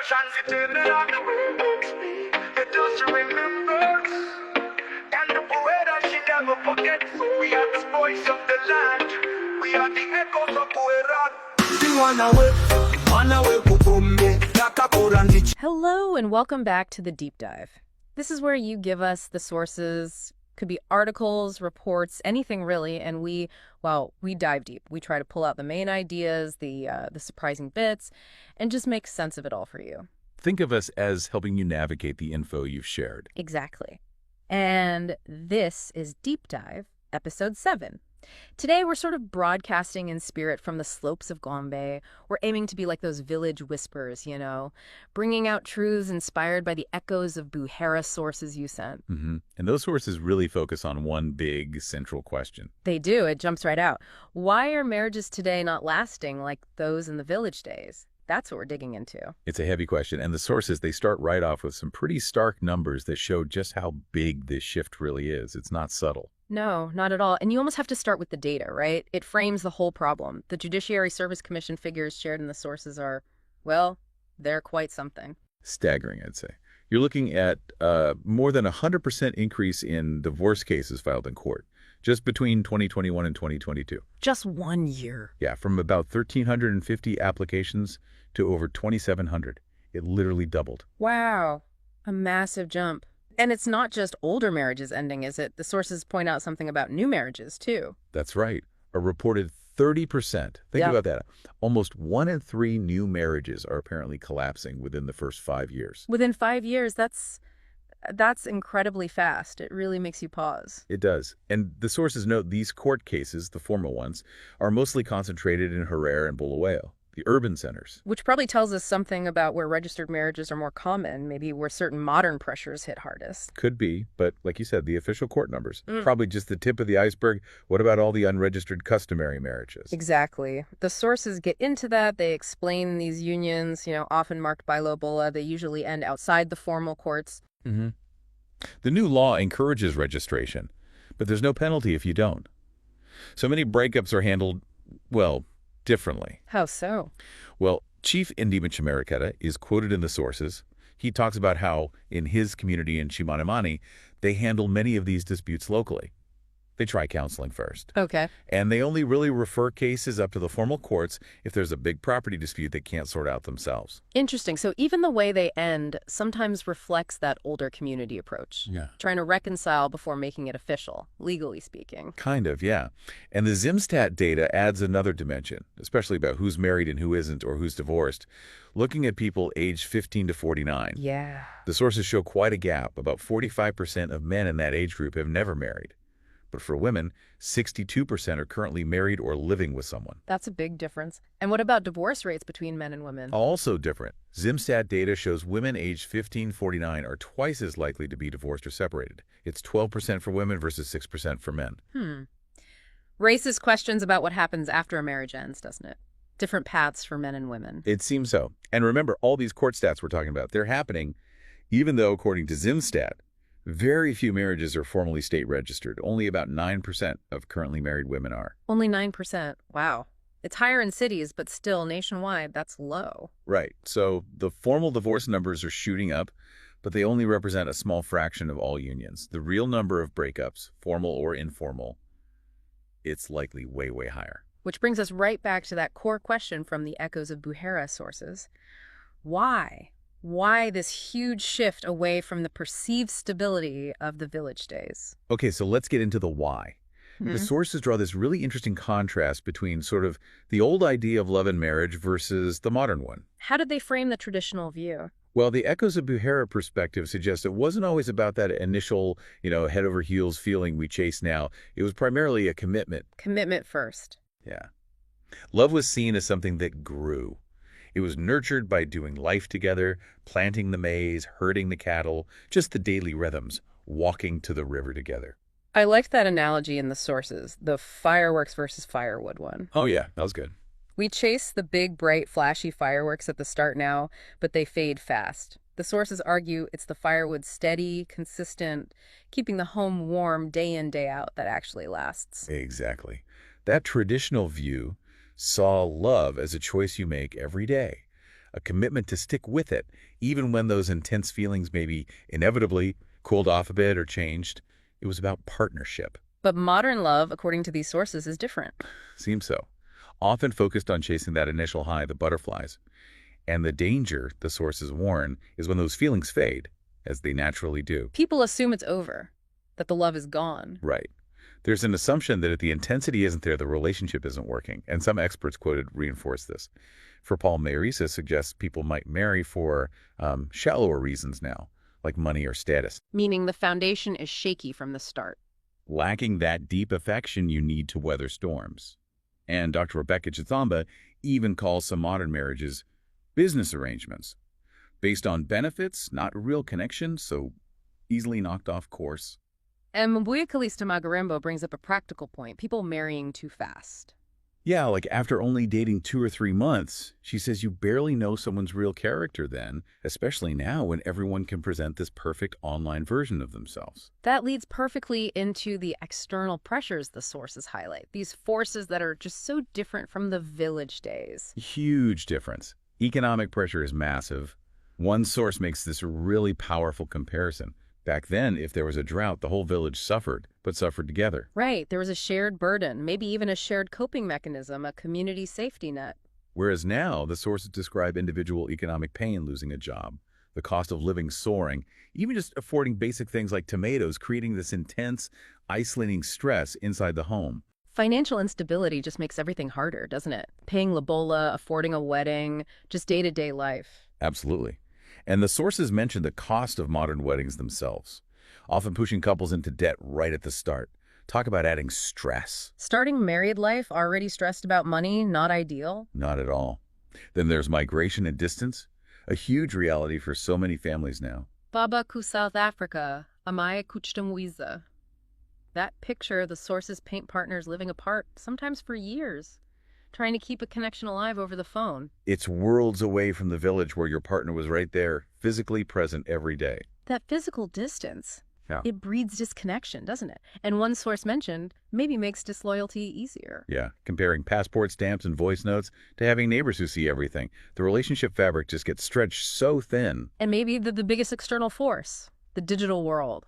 shines eternal on the way. It just remembers. And the Buhera she never forgets. We are the voice of the land. We are the echoes of Buhera. Hello and welcome back to the Deep Dive. This is where you give us the sources, could be articles, reports, anything really, and we dive deep. We try to pull out the main ideas, the surprising bits, and just make sense of it all for you. Think of us as helping you navigate the info you've shared. Exactly. And this is Deep Dive, Episode 7. Today, we're sort of broadcasting in spirit from the slopes of Gombe. We're aiming to be like those village whispers, bringing out truths inspired by the Echoes of Buhera sources you sent. And those sources really focus on one big central question. They do. It jumps right out. Why are marriages today not lasting like those in the village days? That's what we're digging into. It's a heavy question, and the sources, they start right off with some pretty stark numbers that show just how big this shift really is. It's not subtle. No, not at all. And you almost have to start with the data, right? It frames the whole problem. The Judiciary Service Commission figures shared in the sources are, well, they're quite something. Staggering, I'd say. You're looking at more than 100% increase in divorce cases filed in court, just between 2021 and 2022. Just 1 year. Yeah, from about 1,350 applications to over 2,700. It literally doubled. Wow, a massive jump. And it's not just older marriages ending, is it? The sources point out something about new marriages, too. That's right. A reported 30%. Think about that. Almost 1 in 3 new marriages are apparently collapsing within the first 5 years. Within 5 years, that's incredibly fast. It really makes you pause. It does. And the sources note these court cases, the formal ones, are mostly concentrated in Herrera and Bulawayo, the urban centers. Which probably tells us something about where registered marriages are more common, maybe where certain modern pressures hit hardest. Could be, but like you said, the official court numbers, probably just the tip of the iceberg. What about all the unregistered customary marriages? Exactly. The sources get into that. They explain these unions, often marked by lobola. They usually end outside the formal courts. The new law encourages registration, but there's no penalty if you don't. So many breakups are handled, well, differently. How so? Well, Chief Indima Chimaraketa is quoted in the sources. He talks about how, in his community in Chimanimani, they handle many of these disputes locally. They try counseling first. Okay. And they only really refer cases up to the formal courts if there's a big property dispute they can't sort out themselves. Interesting. So even the way they end sometimes reflects that older community approach. Yeah. Trying to reconcile before making it official, legally speaking. Kind of, yeah. And the Zimstat data adds another dimension, especially about who's married and who isn't or who's divorced. Looking at people aged 15 to 49. Yeah. The sources show quite a gap. About 45% of men in that age group have never married. But for women, 62% are currently married or living with someone. That's a big difference. And what about divorce rates between men and women? Also different. Zimstat data shows women aged 15-49 are twice as likely to be divorced or separated. It's 12% for women versus 6% for men. Raises questions about what happens after a marriage ends, doesn't it? Different paths for men and women. It seems so. And remember, all these court stats we're talking about, they're happening even though, according to Zimstat, very few marriages are formally state registered. Only about 9% of currently married women are. Only 9%. Wow. It's higher in cities, but still nationwide, that's low. Right. So the formal divorce numbers are shooting up, but they only represent a small fraction of all unions. The real number of breakups, formal or informal, it's likely way, way higher. Which brings us right back to that core question from the Echoes of Buhera sources. Why? Why this huge shift away from the perceived stability of the village days? Okay, so let's get into the why. The sources draw this really interesting contrast between sort of the old idea of love and marriage versus the modern one. How did they frame the traditional view? Well, the Echoes of Buhera perspective suggests it wasn't always about that initial, head over heels feeling we chase now. It was primarily a commitment. Commitment first. Yeah. Love was seen as something that grew. It was nurtured by doing life together, planting the maize, herding the cattle, just the daily rhythms, walking to the river together. I liked that analogy in the sources, the fireworks versus firewood one. Oh, yeah, that was good. We chase the big, bright, flashy fireworks at the start now, but they fade fast. The sources argue it's the firewood steady, consistent, keeping the home warm day in, day out that actually lasts. Exactly. That traditional view saw love as a choice you make every day, a commitment to stick with it, even when those intense feelings maybe inevitably cooled off a bit or changed. It was about partnership. But modern love, according to these sources, is different. Seems so. Often focused on chasing that initial high, the butterflies. And the danger, the sources warn, is when those feelings fade, as they naturally do. People assume it's over, that the love is gone. Right. There's an assumption that if the intensity isn't there, the relationship isn't working, and some experts quoted reinforce this. For Paul Mayarisa suggests people might marry for shallower reasons now, like money or status. Meaning the foundation is shaky from the start. Lacking that deep affection you need to weather storms. And Dr. Rebecca Chitsamba even calls some modern marriages business arrangements, based on benefits, not real connection, so easily knocked off course. And Mbuya Kalista Magarembo brings up a practical point, people marrying too fast. Yeah, like after only dating 2 or 3 months, she says you barely know someone's real character then, especially now when everyone can present this perfect online version of themselves. That leads perfectly into the external pressures the sources highlight, these forces that are just so different from the village days. Huge difference. Economic pressure is massive. One source makes this really powerful comparison. Back then, if there was a drought, the whole village suffered, but suffered together. Right, there was a shared burden, maybe even a shared coping mechanism, a community safety net. Whereas now, the sources describe individual economic pain, losing a job, the cost of living soaring, even just affording basic things like tomatoes, creating this intense, isolating stress inside the home. Financial instability just makes everything harder, doesn't it? Paying lobola, affording a wedding, just day-to-day life. Absolutely. And the sources mention the cost of modern weddings themselves, often pushing couples into debt right at the start. Talk about adding stress. Starting married life already stressed about money, not ideal? Not at all. Then there's migration and distance, a huge reality for so many families now. Baba ku South Africa, amaya kuchtamwiza. That picture, the sources paint partners living apart, sometimes for years, trying to keep a connection alive over the phone. It's worlds away from the village where your partner was right there, physically present every day. That physical distance, Yeah. it breeds disconnection, doesn't it? And one source mentioned maybe makes disloyalty easier. Yeah, comparing passport stamps and voice notes to having neighbors who see everything. The relationship fabric just gets stretched so thin. And maybe the biggest external force, the digital world,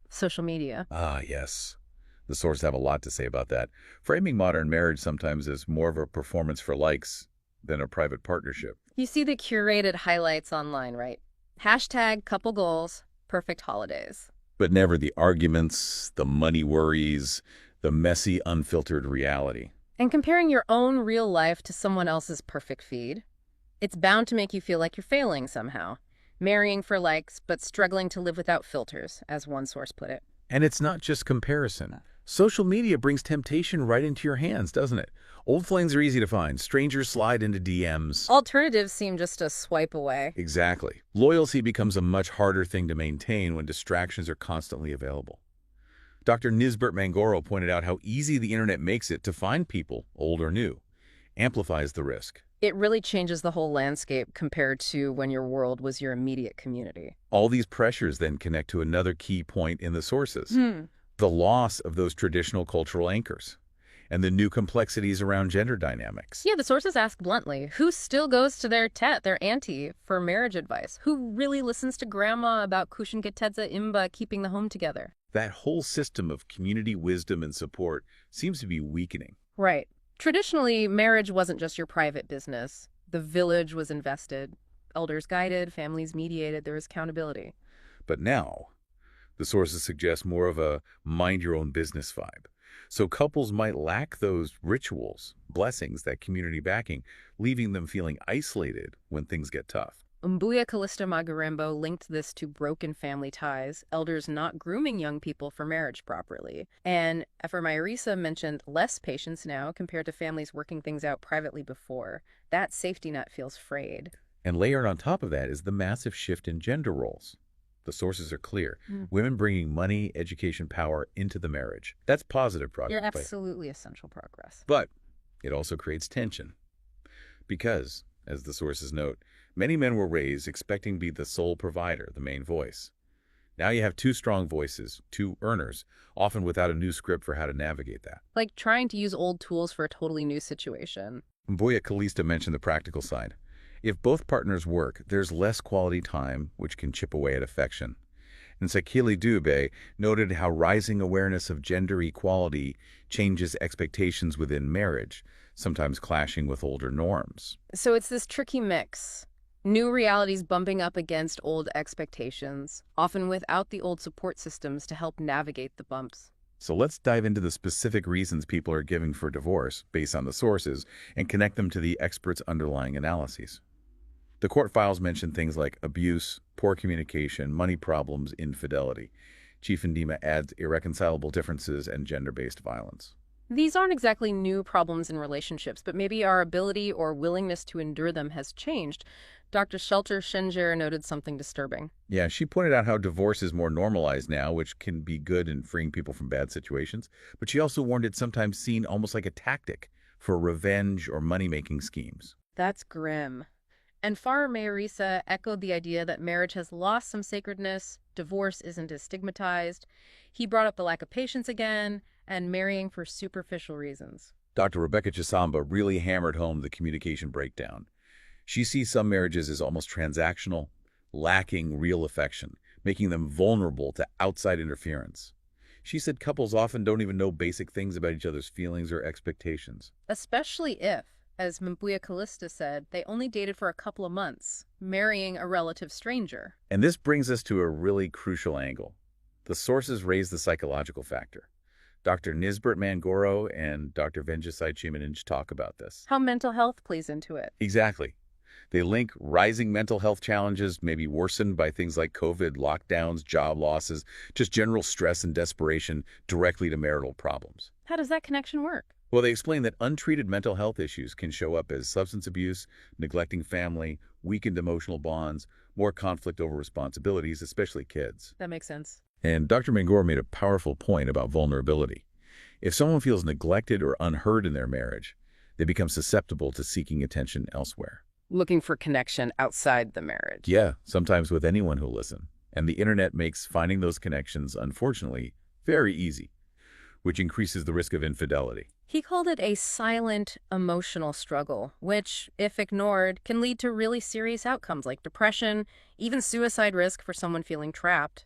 social media. Ah, yes. The sources have a lot to say about that, framing modern marriage sometimes as more of a performance for likes than a private partnership. You see the curated highlights online, right? Hashtag couple goals, perfect holidays. But never the arguments, the money worries, the messy, unfiltered reality. And comparing your own real life to someone else's perfect feed, it's bound to make you feel like you're failing somehow. Marrying for likes, but struggling to live without filters, as one source put it. And it's not just comparison. Social media brings temptation right into your hands, doesn't it? Old flings are easy to find. Strangers slide into DMs. Alternatives seem just a swipe away. Exactly. Loyalty becomes a much harder thing to maintain when distractions are constantly available. Dr. Nisbert Mangoro pointed out how easy the internet makes it to find people, old or new. Amplifies the risk. It really changes the whole landscape compared to when your world was your immediate community. All these pressures then connect to another key point in the sources. The loss of those traditional cultural anchors and the new complexities around gender dynamics. Yeah, the sources ask bluntly, who still goes to their auntie, for marriage advice? Who really listens to grandma about kushinketedza imba keeping the home together? That whole system of community wisdom and support seems to be weakening. Right. Traditionally, marriage wasn't just your private business. The village was invested. Elders guided, families mediated, there was accountability. But now, the sources suggest more of a mind-your-own-business vibe. So couples might lack those rituals, blessings, that community backing, leaving them feeling isolated when things get tough. Mbuya Kalista Magarembo linked this to broken family ties, elders not grooming young people for marriage properly. And Mayarisa mentioned less patience now compared to families working things out privately before. That safety net feels frayed. And layered on top of that is the massive shift in gender roles. The sources are clear. Women bringing money, education, power into the marriage. That's positive progress. You're absolutely essential progress. But it also creates tension. Because, as the sources note, many men were raised expecting to be the sole provider, the main voice. Now you have two strong voices, two earners, often without a new script for how to navigate that. Like trying to use old tools for a totally new situation. Mbuya Kalista mentioned the practical side. If both partners work, there's less quality time, which can chip away at affection. And Sakili Dubé noted how rising awareness of gender equality changes expectations within marriage, sometimes clashing with older norms. So it's this tricky mix. New realities bumping up against old expectations, often without the old support systems to help navigate the bumps. So let's dive into the specific reasons people are giving for divorce based on the sources and connect them to the experts' underlying analyses. The court files mention things like abuse, poor communication, money problems, infidelity. Chief Ndima adds irreconcilable differences and gender-based violence. These aren't exactly new problems in relationships, but maybe our ability or willingness to endure them has changed. Dr. Shelter Schenger noted something disturbing. Yeah, she pointed out how divorce is more normalized now, which can be good in freeing people from bad situations. But she also warned it's sometimes seen almost like a tactic for revenge or money-making schemes. That's grim. And Farah Mayarisa echoed the idea that marriage has lost some sacredness, divorce isn't as stigmatized. He brought up the lack of patience again, and marrying for superficial reasons. Dr. Rebecca Chisamba really hammered home the communication breakdown. She sees some marriages as almost transactional, lacking real affection, making them vulnerable to outside interference. She said couples often don't even know basic things about each other's feelings or expectations. Especially if, as Mbuya Callista said, they only dated for a couple of months, marrying a relative stranger. And this brings us to a really crucial angle. The sources raise the psychological factor. Dr. Nisbert Mangoro and Dr. Venjasai Chimanij talk about this. How mental health plays into it. Exactly. They link rising mental health challenges, maybe worsened by things like COVID, lockdowns, job losses, just general stress and desperation, directly to marital problems. How does that connection work? Well, they explain that untreated mental health issues can show up as substance abuse, neglecting family, weakened emotional bonds, more conflict over responsibilities, especially kids. That makes sense. And Dr. Mangor made a powerful point about vulnerability. If someone feels neglected or unheard in their marriage, they become susceptible to seeking attention elsewhere. Looking for connection outside the marriage. Yeah, sometimes with anyone who'll listen. And the internet makes finding those connections, unfortunately, very easy, which increases the risk of infidelity. He called it a silent emotional struggle, which, if ignored, can lead to really serious outcomes like depression, even suicide risk for someone feeling trapped.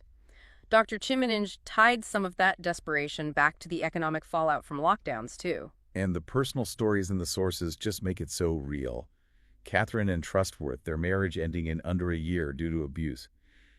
Dr. Chimanij tied some of that desperation back to the economic fallout from lockdowns, too. And the personal stories in the sources just make it so real. Catherine and Trustworth, their marriage ending in under a year due to abuse,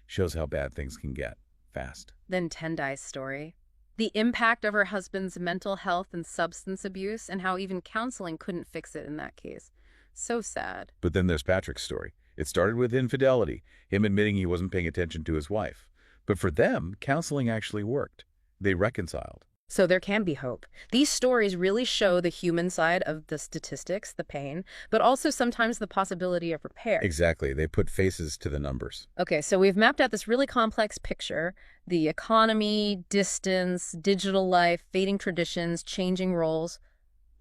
shows how bad things can get, fast. Then Tendai's story. The impact of her husband's mental health and substance abuse, and how even counseling couldn't fix it in that case. So sad. But then there's Patrick's story. It started with infidelity, him admitting he wasn't paying attention to his wife. But for them, counseling actually worked. They reconciled. So there can be hope. These stories really show the human side of the statistics, the pain, but also sometimes the possibility of repair. Exactly. They put faces to the numbers. Okay, so we've mapped out this really complex picture. The economy, distance, digital life, fading traditions, changing roles.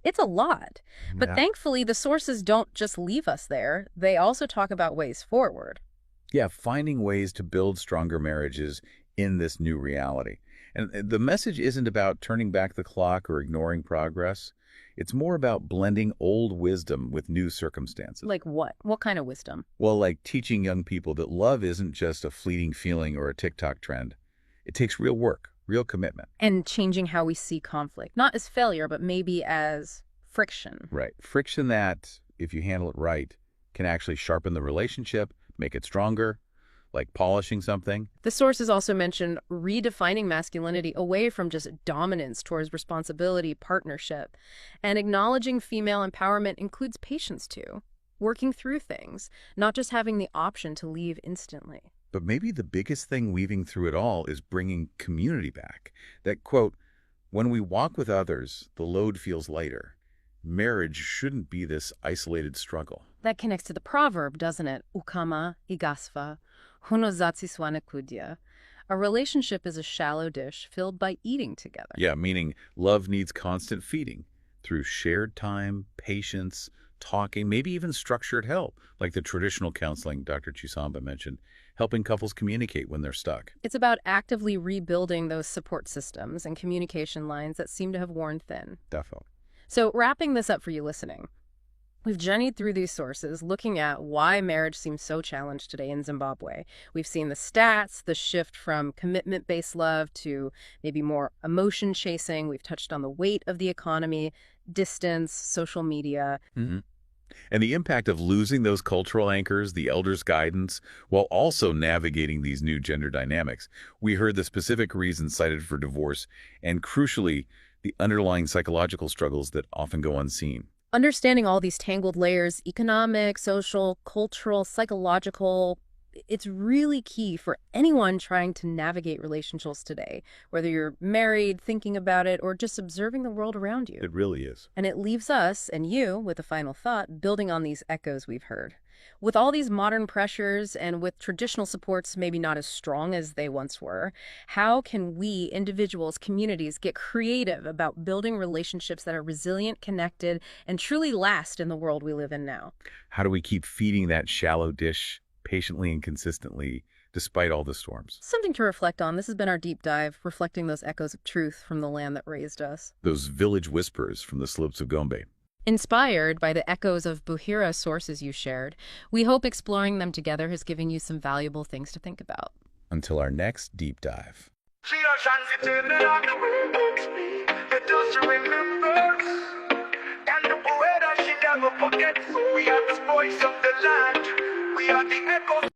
It's a lot. But thankfully, the sources don't just leave us there. They also talk about ways forward. Yeah, finding ways to build stronger marriages in this new reality. And the message isn't about turning back the clock or ignoring progress. It's more about blending old wisdom with new circumstances. Like what? What kind of wisdom? Well, like teaching young people that love isn't just a fleeting feeling or a TikTok trend. It takes real work, real commitment. And changing how we see conflict. Not as failure, but maybe as friction. Right. Friction that, if you handle it right, can actually sharpen the relationship, make it stronger, like polishing something. The sources also mention redefining masculinity away from just dominance towards responsibility, partnership. And acknowledging female empowerment includes patience too. Working through things, not just having the option to leave instantly. But maybe the biggest thing weaving through it all is bringing community back. That, quote, when we walk with others, the load feels lighter. Marriage shouldn't be this isolated struggle. That connects to the proverb, doesn't it? Ukama igasfa, hunozatsi kudya. A relationship is a shallow dish filled by eating together. Yeah, meaning love needs constant feeding through shared time, patience, talking, maybe even structured help, like the traditional counseling Dr. Chisamba mentioned, helping couples communicate when they're stuck. It's about actively rebuilding those support systems and communication lines that seem to have worn thin. Definitely. So wrapping this up for you listening, We've journeyed through these sources, looking at why marriage seems so challenged today in Zimbabwe. We've seen the stats, the shift from commitment-based love to maybe more emotion chasing. We've touched on the weight of the economy, distance, social media. Mhm. And the impact of losing those cultural anchors, the elders' guidance, while also navigating these new gender dynamics. We heard the specific reasons cited for divorce and, crucially, the underlying psychological struggles that often go unseen. Understanding all these tangled layers, economic, social, cultural, psychological, it's really key for anyone trying to navigate relationships today, whether you're married, thinking about it, or just observing the world around you. It really is. And it leaves us and you with a final thought, building on these echoes we've heard. With all these modern pressures and with traditional supports maybe not as strong as they once were, how can we, individuals, communities, get creative about building relationships that are resilient, connected, and truly last in the world we live in now? How do we keep feeding that shallow dish patiently and consistently despite all the storms? Something to reflect on. This has been our deep dive, reflecting those echoes of truth from the land that raised us. Those village whispers from the slopes of Gombe. Inspired by the Echoes of Buhera sources you shared, we hope exploring them together has given you some valuable things to think about. Until our next deep dive. See her shines eternal on the way makes me. It does remember. And the poeta she never forgets. We are the voice of the land. We are the echoes.